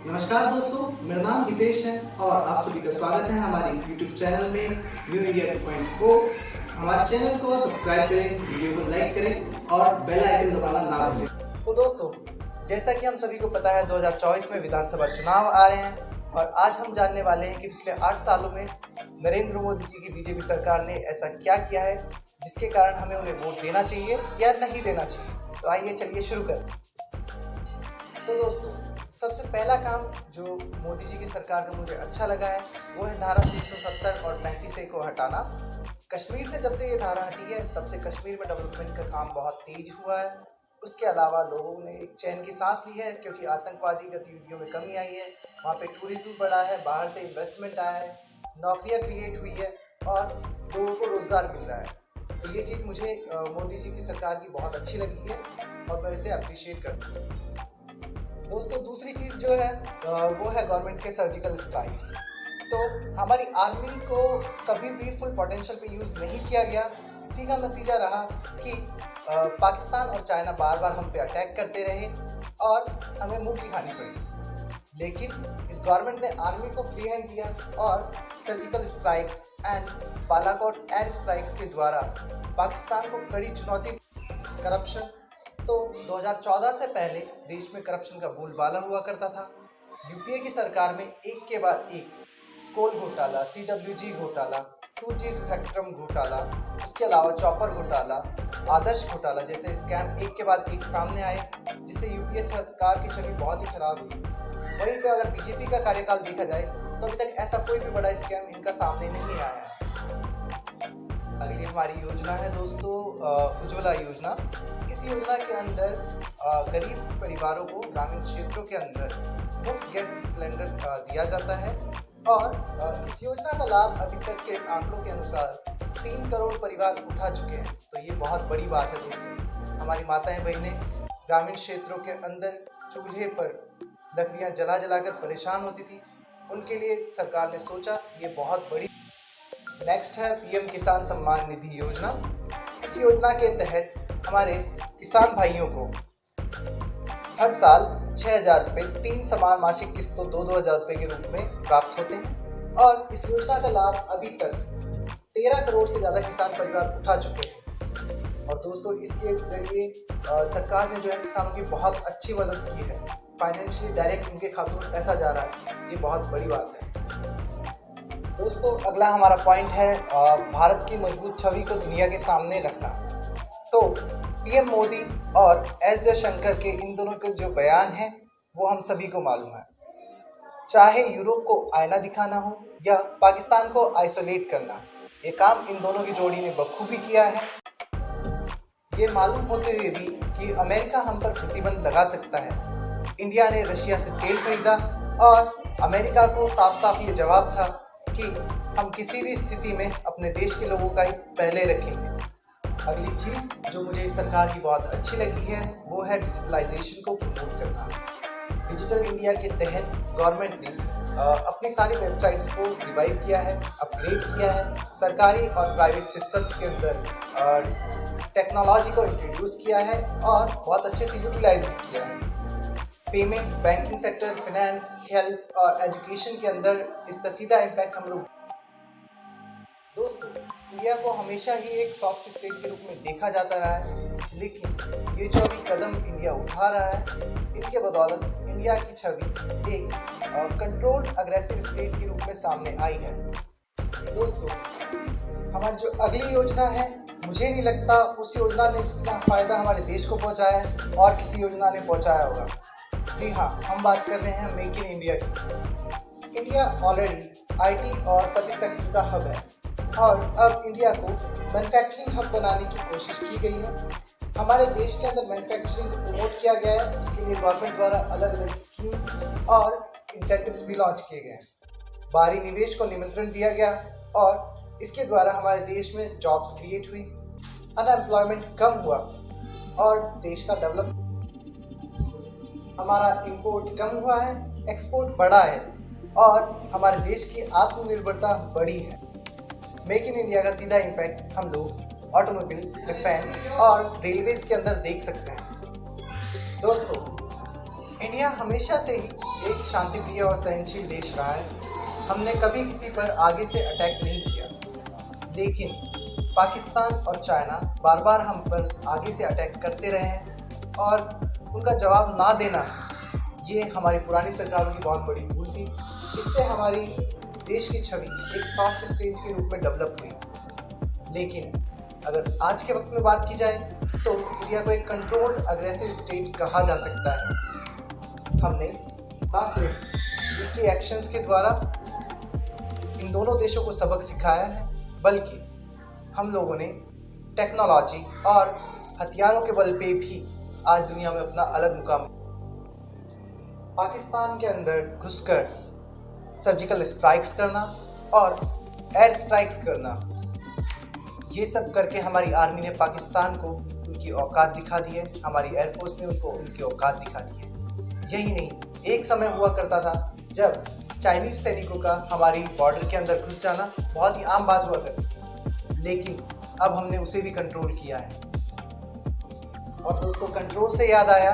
नमस्कार दोस्तों, मेरा नाम हितेश है और आप सभी का स्वागत है हमारे इस YouTube चैनल में न्यू इंडिया 2.0। हमारे चैनल को सब्सक्राइब करें, वीडियो को लाइक करें और बेल आइकन दबाना ना भूलें। तो दोस्तों, जैसा कि हम सभी को पता है 2024 में विधानसभा चुनाव आ रहे हैं और आज हम जानने वाले हैं कि पिछले 8 सालों में नरेंद्र मोदी जी की बीजेपी सरकार ने ऐसा क्या किया है जिसके कारण हमें उन्हें वोट देना चाहिए या नहीं देना चाहिए। तो आइए चलिए शुरू करें। तो दोस्तों, सबसे पहला काम जो मोदी जी की सरकार का मुझे अच्छा लगा है वो है धारा 370 और 35A को हटाना। कश्मीर से जब से ये धारा हटी है तब से कश्मीर में डेवलपमेंट का काम बहुत तेज हुआ है। उसके अलावा लोगों ने एक चैन की सांस ली है क्योंकि आतंकवादी गतिविधियों में कमी आई है, वहाँ पे टूरिज्म बढ़ा है, बाहर से इन्वेस्टमेंट आया है, नौकरियाँ क्रिएट हुई है और लोगों को रोज़गार मिल रहा है। तो ये चीज़ मुझे मोदी जी की सरकार की बहुत अच्छी लगी है और मैं इसे अप्रिशिएट करता हूँ। दोस्तों, दूसरी चीज़ जो है वो है गवर्नमेंट के सर्जिकल स्ट्राइक्स। तो हमारी आर्मी को कभी भी फुल पोटेंशियल पे यूज़ नहीं किया गया। इसी का नतीजा रहा कि पाकिस्तान और चाइना बार बार हम पे अटैक करते रहे और हमें मुंह की खानी पड़ी। लेकिन इस गवर्नमेंट ने आर्मी को फ्री हैंड दिया और surgical strikes and Balakot air strikes के द्वारा पाकिस्तान को कड़ी चुनौती दी। करप्शन, तो 2014 से पहले देश में करप्शन का बोलबाला हुआ करता था। यूपीए की सरकार में एक के बाद एक कोल घोटाला, CWG घोटाला, 2G स्पेक्ट्रम घोटाला, उसके अलावा चॉपर घोटाला, आदर्श घोटाला जैसे स्कैम एक के बाद एक सामने आए जिससे यूपीए सरकार की छवि बहुत ही खराब हुई। वहीं पे अगर बीजेपी का कार्यकाल देखा जाए तो अभी तक ऐसा कोई भी बड़ा स्कैम इनका सामने नहीं आया है। अगली हमारी योजना है दोस्तों उज्ज्वला योजना। इस योजना के अंदर गरीब परिवारों को ग्रामीण क्षेत्रों के अंदर मुफ्त गैस सिलेंडर दिया जाता है और इस योजना का लाभ अभी तक के आंकड़ों के अनुसार 3 करोड़ परिवार उठा चुके हैं। तो ये बहुत बड़ी बात है दोस्तों। हमारी माताएं बहनें ग्रामीण क्षेत्रों के अंदर चूल्हे पर लकड़ियाँ जला जलाकर परेशान होती थी, उनके लिए सरकार ने सोचा ये बहुत बड़ी। नेक्स्ट है PM किसान सम्मान निधि योजना। इस योजना के तहत हमारे किसान भाइयों को हर साल 6,000 रुपये 3 समान मासिक किस्तों 2-2 हज़ार रुपये के रूप में प्राप्त होते हैं और इस योजना का लाभ अभी तक 13 करोड़ से ज़्यादा किसान परिवार उठा चुके हैं। और दोस्तों, इसके जरिए सरकार ने जो है किसानों की बहुत अच्छी मदद की है। फाइनेंशियली डायरेक्ट उनके खातों में पैसा जा रहा है, ये बहुत बड़ी बात है। दोस्तों, अगला हमारा पॉइंट है भारत की मजबूत छवि को दुनिया के सामने रखना। तो PM मोदी और S जयशंकर के इन दोनों के जो बयान हैं वो हम सभी को मालूम है। चाहे यूरोप को आईना दिखाना हो या पाकिस्तान को आइसोलेट करना, ये काम इन दोनों की जोड़ी ने बखूबी किया है। ये मालूम होते हुए भी कि अमेरिका हम पर प्रतिबंध लगा सकता है। इंडिया ने रशिया से तेल खरीदा और अमेरिका को साफ साफ ये जवाब था कि हम किसी भी स्थिति में अपने देश के लोगों का ही पहले रखेंगे। अगली चीज़ जो मुझे इस सरकार की बहुत अच्छी लगी है वो है डिजिटलाइजेशन को प्रमोट करना। डिजिटल इंडिया के तहत गवर्नमेंट ने अपनी सारी वेबसाइट्स को रिवाइव किया है, अपग्रेड किया है, सरकारी और प्राइवेट सिस्टम्स के अंदर टेक्नोलॉजी को इंट्रोड्यूस किया है और बहुत अच्छे से यूटिलाइज किया है। Payments, banking sector, finance, health और एजुकेशन के अंदर इसका सीधा इम्पैक्ट हम लोग। दोस्तों, इंडिया को हमेशा ही एक सॉफ्ट स्टेट के रूप में देखा जाता रहा है, लेकिन ये जो अभी कदम इंडिया उठा रहा है इनके बदौलत इंडिया की छवि एक कंट्रोल्ड अग्रेसिव स्टेट के रूप में सामने आई है। दोस्तों, हमारी जो अगली योजना है मुझे नहीं लगता उस योजना ने जितना फायदा हमारे देश को पहुंचाया है और किसी योजना ने पहुंचाया होगा। जी हाँ, हम बात कर रहे हैं मेक इन इंडिया की। इंडिया ऑलरेडी IT और सभी सेक्टर का हब है और अब इंडिया को मैन्युफैक्चरिंग हब बनाने की कोशिश की गई है। हमारे देश के अंदर मैन्युफैक्चरिंग को प्रमोट किया गया है। उसके लिए गवर्नमेंट द्वारा अलग अलग स्कीम्स और इंसेंटिव्स भी लॉन्च किए गए हैं। बाहरी निवेश को निमंत्रण दिया गया और इसके द्वारा हमारे देश में जॉब्स क्रिएट हुई, अनएम्प्लॉयमेंट कम हुआ और देश का डेवलप। हमारा इंपोर्ट कम हुआ है, एक्सपोर्ट बढ़ा है और हमारे देश की आत्मनिर्भरता बढ़ी है। मेक इन इंडिया का सीधा इम्पैक्ट हम लोग ऑटोमोबाइल, डिफेंस और रेलवेज के अंदर देख सकते हैं। दोस्तों, इंडिया हमेशा से ही एक शांतिप्रिय और सहनशील देश रहा है। हमने कभी किसी पर आगे से अटैक नहीं किया, लेकिन पाकिस्तान और चाइना बार बार हम पर आगे से अटैक करते रहे हैं और उनका जवाब ना देना ये हमारी पुरानी सरकारों की बहुत बड़ी भूल थी। इससे हमारी देश की छवि एक सॉफ्ट स्टेट के रूप में डेवलप हुई। लेकिन अगर आज के वक्त में बात की जाए तो इंडिया को एक कंट्रोल्ड अग्रेसिव स्टेट कहा जा सकता है। हमने ना सिर्फ इनके एक्शंस के द्वारा इन दोनों देशों को सबक सिखाया है, बल्कि हम लोगों ने टेक्नोलॉजी और हथियारों के बल पे भी आज दुनिया में अपना अलग मुकाम। पाकिस्तान के अंदर घुसकर सर्जिकल स्ट्राइक्स करना और एयर स्ट्राइक्स करना, ये सब करके हमारी आर्मी ने पाकिस्तान को उनकी औकात दिखा दी है। हमारी एयरफोर्स ने उनको उनकी औकात दिखा दी है। यही नहीं, एक समय हुआ करता था जब चाइनीज सैनिकों का हमारी बॉर्डर के अंदर घुस जाना बहुत ही आम बात हुआ करती, लेकिन अब हमने उसे भी कंट्रोल किया है। और दोस्तों, कंट्रोल से याद आया,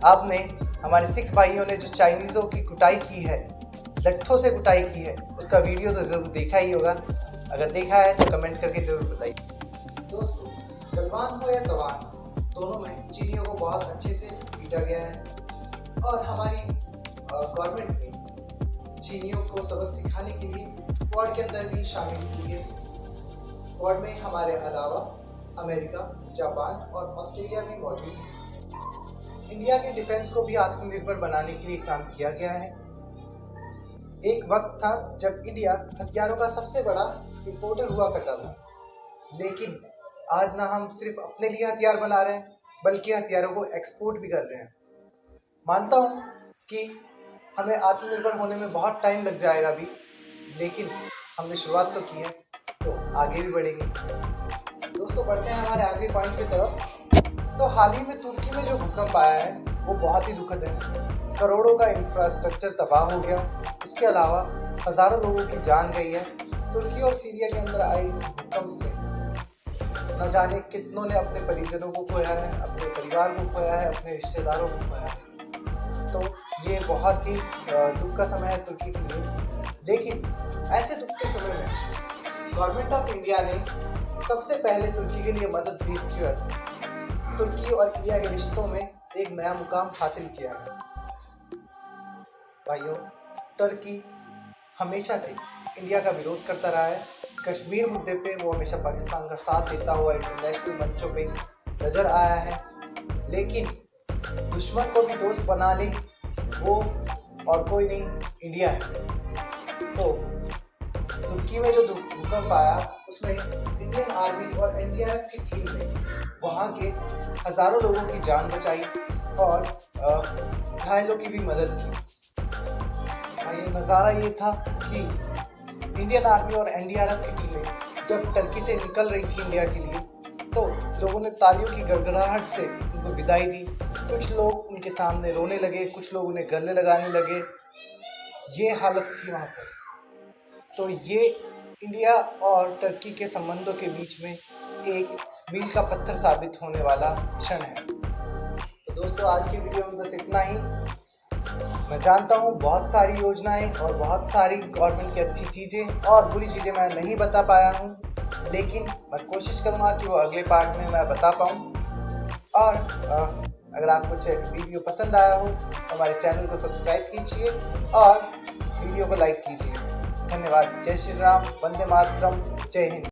आपने हमारे सिख भाइयों ने जो चाइनीज़ों की कुटाई की है, लट्ठों से कुटाई की है, उसका वीडियो तो ज़रूर देखा ही होगा। अगर देखा है तो कमेंट करके ज़रूर बताइए। दोस्तों, गलवान हो या तवान, दोनों में चीनियों को बहुत अच्छे से पीटा गया है और हमारी गवर्नमेंट ने चीनियों को सबक सिखाने के लिए क्वाड के अंदर भी शामिल की है। क्वाड में हमारे अलावा अमेरिका, जापान और ऑस्ट्रेलिया भी मौजूद है। इंडिया के डिफेंस को भी आत्मनिर्भर बनाने के लिए काम किया गया है। एक वक्त था जब इंडिया हथियारों का सबसे बड़ा इंपोर्टर हुआ करता था, लेकिन आज ना हम सिर्फ अपने लिए हथियार बना रहे हैं, बल्कि हथियारों को एक्सपोर्ट भी कर रहे हैं। मानता हूँ कि हमें आत्मनिर्भर होने में बहुत टाइम लग जाएगा अभी, लेकिन हमने शुरुआत तो की है, तो आगे भी बढ़ेंगे। दोस्तों, बढ़ते हैं हमारे आखिरी पॉइंट की तरफ। तो हाल ही में तुर्की में जो भूकंप आया है वो बहुत ही दुखद है। करोड़ों का इंफ्रास्ट्रक्चर तबाह हो गया, उसके अलावा हज़ारों लोगों की जान गई है। तुर्की और सीरिया के अंदर आए इस भूकंप में न जाने कितनों ने अपने परिजनों को खोया है, अपने परिवार को खोया है, अपने रिश्तेदारों को खोया है। तो ये बहुत ही दुख का समय है तुर्की के लिए। लेकिन ऐसे दुख के समय में गवर्नमेंट ऑफ इंडिया ने सबसे पहले तुर्की के लिए मदद भेजकर तुर्की और इंडिया के रिश्तों में एक नया मुकाम हासिल किया है। भाइयों, तुर्की हमेशा से इंडिया का विरोध करता रहा है। कश्मीर मुद्दे पे वो हमेशा पाकिस्तान का साथ देता हुआ इंटरनेशनल मंचों पे नजर आया है, लेकिन दुश्मन को भी दोस्त बना ले वो और कोई नहीं, इंडिया है। तो तुर्की में जो भूकंप आया उसमें इंडियन आर्मी और एनडीआरएफ की टीम ने वहाँ के हज़ारों लोगों की जान बचाई और घायलों की भी मदद की। ये नज़ारा ये था कि इंडियन आर्मी और एनडीआरएफ की टीमें जब टर्की से निकल रही थी इंडिया के लिए, तो लोगों ने तालियों की गड़गड़ाहट से उनको विदाई दी। कुछ लोग उनके सामने रोने लगे, कुछ लोग उन्हें गले लगाने लगे। ये हालत थी वहाँ पर। तो ये इंडिया और टर्की के संबंधों के बीच में एक मील का पत्थर साबित होने वाला क्षण है। तो दोस्तों, आज की वीडियो में बस इतना ही। मैं जानता हूँ बहुत सारी योजनाएं और बहुत सारी गवर्नमेंट की अच्छी चीज़ें और बुरी चीज़ें मैं नहीं बता पाया हूँ, लेकिन मैं कोशिश करूँगा कि वो अगले पार्ट में मैं बता पाऊँ। और अगर आपको वीडियो पसंद आया हो तो हमारे चैनल को सब्सक्राइब कीजिए और वीडियो को लाइक कीजिए। धन्यवाद। जय श्री राम, वंदे मातरम, जय हिंद।